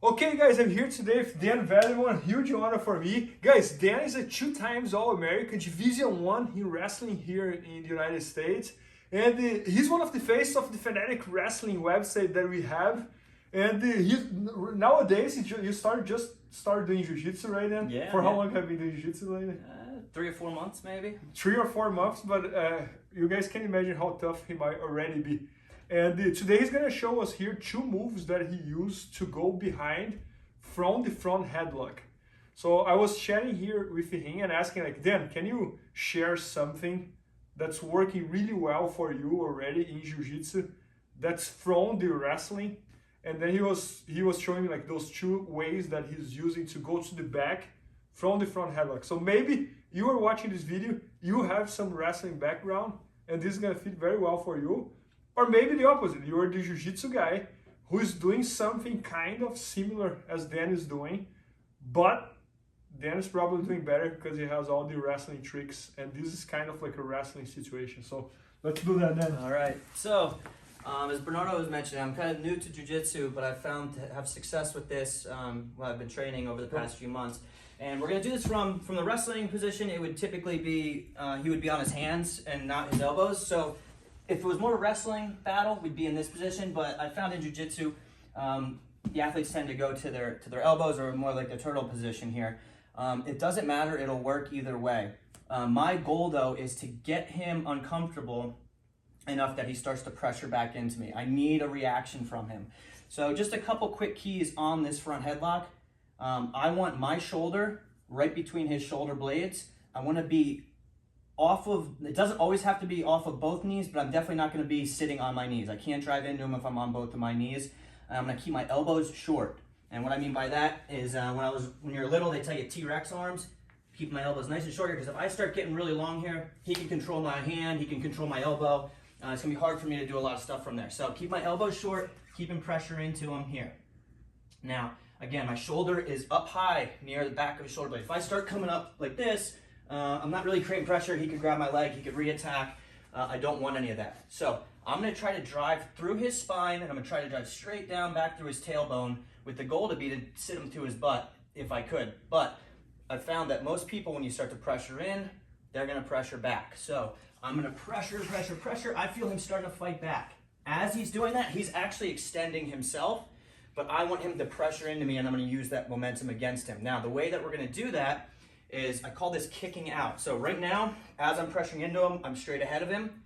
Okay guys, I'm here today with Dan Vallimont, huge honor for me. Guys, Dan is a 2-time All-American, Division 1 in wrestling here in the United States. And he's one of the faces of the Fanatic Wrestling website that we have. And nowadays, you started doing Jiu-Jitsu, right, Dan? Yeah. For how long have you been doing Jiu-Jitsu lately? 3 or 4 months maybe. 3 or 4 months, but you guys can imagine how tough he might already be. And today he's going to show us here 2 moves that he used to go behind from the front headlock. So I was chatting here with him and asking like, Dan, can you share something that's working really well for you already in Jiu-Jitsu that's from the wrestling? And then he was showing me like those 2 ways that he's using to go to the back from the front headlock. So maybe you are watching this video, you have some wrestling background and this is going to fit very well for you. Or maybe the opposite, you're the Jiu-Jitsu guy who is doing something kind of similar as Dan is doing, but Dan is probably doing better because he has all the wrestling tricks, and this is kind of like a wrestling situation. So let's do that then. All right. So, as Bernardo was mentioning, I'm kind of new to Jiu-Jitsu, but I've found to have success with this while I've been training over the past few months. And we're going to do this from the wrestling position. It would typically be, he would be on his hands and not his elbows. So if it was more a wrestling battle, we'd be in this position, but I found in Jiu-Jitsu, the athletes tend to go to their elbows or more like the turtle position here. It doesn't matter, it'll work either way. My goal though is to get him uncomfortable enough that he starts to pressure back into me. I need a reaction from him. So just a couple quick keys on this front headlock. I want my shoulder right between his shoulder blades. I want to be off of, it doesn't always have to be off of both knees, but I'm definitely not going to be sitting on my knees. I can't drive into him if I'm on both of my knees. I'm going to keep my elbows short. And what I mean by that is when you're little, they tell you T-Rex arms. Keep my elbows nice and short here, because if I start getting really long here, he can control my hand, he can control my elbow. It's going to be hard for me to do a lot of stuff from there. So keep my elbows short, keeping pressure into him here. Now, again, my shoulder is up high near the back of his shoulder blade. If I start coming up like this, I'm not really creating pressure. He could grab my leg, he could re-attack. I don't want any of that. So I'm going to try to drive through his spine, and I'm going to try to drive straight down back through his tailbone with the goal to be to sit him to his butt if I could. But I've found that most people, when you start to pressure in, they're going to pressure back. So I'm going to pressure. I feel him starting to fight back. As he's doing that, he's actually extending himself, but I want him to pressure into me, and I'm going to use that momentum against him. Now, the way that we're going to do that is I call this kicking out. So right now, as I'm pressuring into him, I'm straight ahead of him.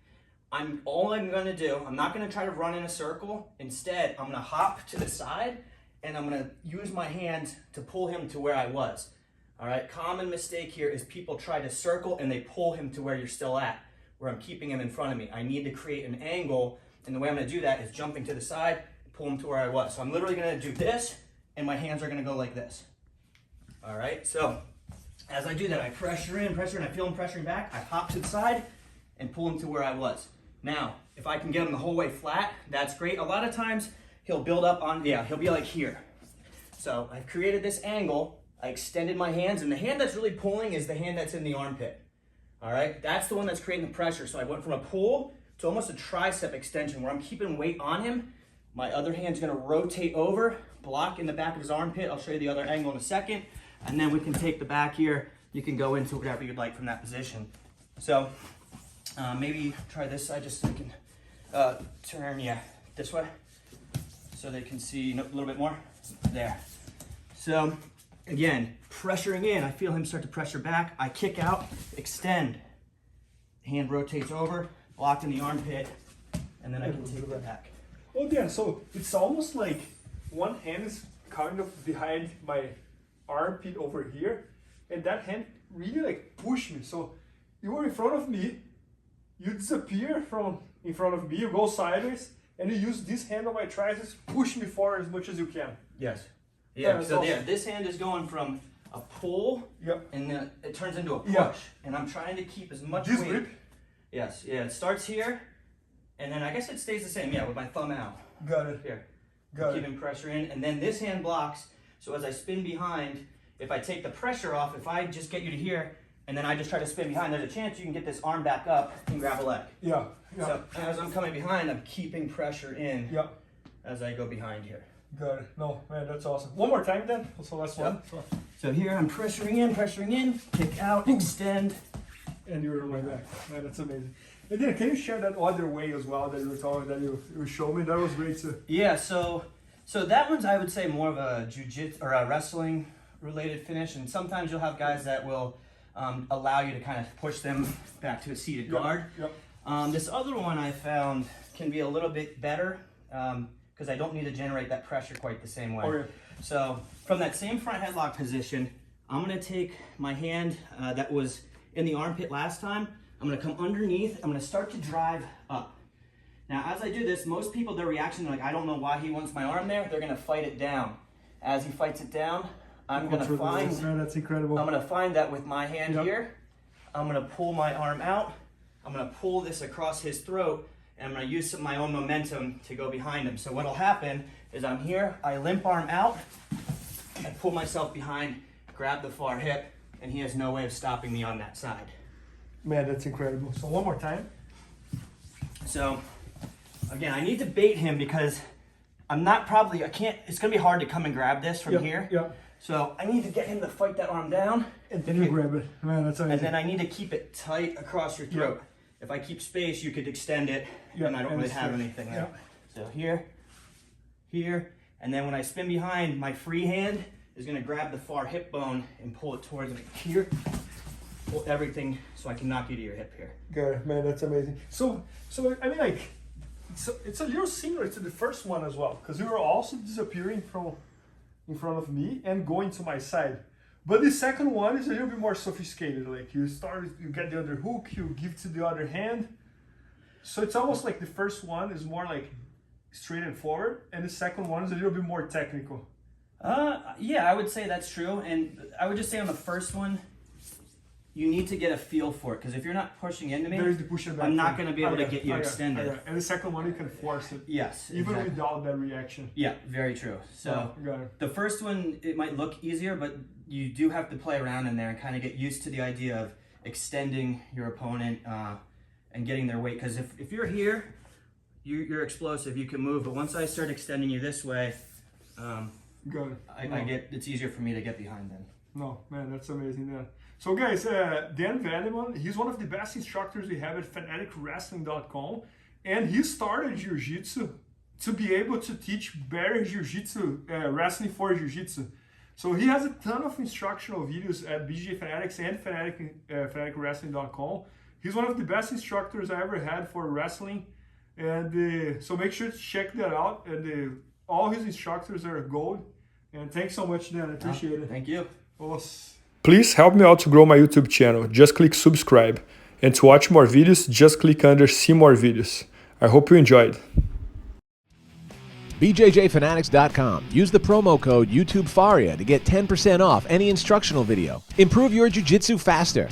All I'm gonna do, I'm not gonna try to run in a circle. Instead, I'm gonna hop to the side, and I'm gonna use my hands to pull him to where I was. All right, common mistake here is people try to circle and they pull him to where you're still at, where I'm keeping him in front of me. I need to create an angle, and the way I'm gonna do that is jumping to the side, pull him to where I was. So I'm literally gonna do this, and my hands are gonna go like this. All right, so as I do that, I pressure in, and I feel him pressuring back. I hop to the side and pull him to where I was. Now, if I can get him the whole way flat, that's great. A lot of times, he'll build up on, he'll be like here. So I've created this angle. I extended my hands, and the hand that's really pulling is the hand that's in the armpit. All right, that's the one that's creating the pressure. So I went from a pull to almost a tricep extension where I'm keeping weight on him. My other hand's gonna rotate over, block in the back of his armpit. I'll show you the other angle in a second. And then we can take the back here. You can go into whatever you'd like from that position. So maybe try this side just so you can turn, this way. So they can see a little bit more. There. So again, pressuring in. I feel him start to pressure back. I kick out, extend. Hand rotates over, blocked in the armpit, and then I can take it back. Oh yeah, so it's almost like one hand is kind of behind my armpit over here, and that hand really like pushed me. So you were in front of me, you disappear from in front of me, you go sideways, and you use this hand on my triceps, push me forward as much as you can. Yes. Yeah, so yeah, this hand is going from a pull, and then it turns into a push. And I'm trying to keep as much weight. Grip? Yes, it starts here, and then I guess it stays the same, with my thumb out. Got it. Here. Keeping pressure in, and then this hand blocks. So as I spin behind, if I take the pressure off, if I just get you to here, and then I just try to spin behind, there's a chance you can get this arm back up and grab a leg. Yeah. So as I'm coming behind, I'm keeping pressure in as I go behind here. Got it. No, man, that's awesome. One more time then. So last one. So here I'm pressuring in, kick out, extend. And you're on my back. Man, that's amazing. And then can you share that other way as well that you were talking, that you showed me? That was great too. Yeah, so that one's, I would say, more of a jiu-jitsu or a wrestling related finish. And sometimes you'll have guys that will allow you to kind of push them back to a seated guard. Yep. This other one I found can be a little bit better because I don't need to generate that pressure quite the same way. Oh, yeah. So from that same front headlock position, I'm gonna take my hand that was in the armpit last time. I'm gonna come underneath, I'm gonna start to drive up. Now, as I do this, most people, their reaction, they're like, I don't know why he wants my arm there. They're gonna fight it down. As he fights it down, I'm gonna find, man, that's incredible. I'm gonna find that with my hand Yep. here. I'm gonna pull my arm out. I'm gonna pull this across his throat, and I'm gonna use some of my own momentum to go behind him. So what'll happen is I'm here, I limp arm out, I pull myself behind, grab the far hip, and he has no way of stopping me on that side. Man, that's incredible. So one more time. So again, I need to bait him because I can't, it's gonna be hard to come and grab this from here. Yeah. So I need to get him to fight that arm down. And then you grab it. Man, that's amazing. And then I need to keep it tight across your throat. If I keep space, you could extend it, and I don't really have anything there. So here, and then when I spin behind, my free hand is gonna grab the far hip bone and pull it towards me here. Pull everything so I can knock you to your hip here. Got it. Man, that's amazing. So I mean, like, it's a little similar to the first one as well, because you were also disappearing from in front of me and going to my side. But the second one is a little bit more sophisticated. Like you get the other hook, you give to the other hand. So it's almost like the first one is more like straight and forward, and the second one is a little bit more technical. Yeah, I would say that's true. And I would just say on the first one, you need to get a feel for it, because if you're not pushing into me, There's the push and back I'm not thing. going to be able to get you extended. And the second one, you can force it. Yes, Even exactly. without that reaction. Yeah, very true. So the first one, it might look easier, but you do have to play around in there and kind of get used to the idea of extending your opponent and getting their weight. Because if you're here, you're explosive, you can move. But once I start extending you this way, it's easier for me to get behind them. No, man, that's amazing. Yeah. So guys, Dan Vallimont, he's one of the best instructors we have at fanaticwrestling.com, and he started Jiu-Jitsu to be able to teach better Jiu-Jitsu, wrestling for Jiu-Jitsu. So he has a ton of instructional videos at BJJ Fanatics and fanaticwrestling.com. He's one of the best instructors I ever had for wrestling, and so make sure to check that out. And all his instructors are gold. And thanks so much, Dan. I appreciate it. Thank you. Please help me out to grow my YouTube channel. Just click subscribe. And to watch more videos, just click under see more videos. I hope you enjoyed. BJJFanatics.com. Use the promo code YouTubeFaria to get 10% off any instructional video. Improve your jiu-jitsu faster.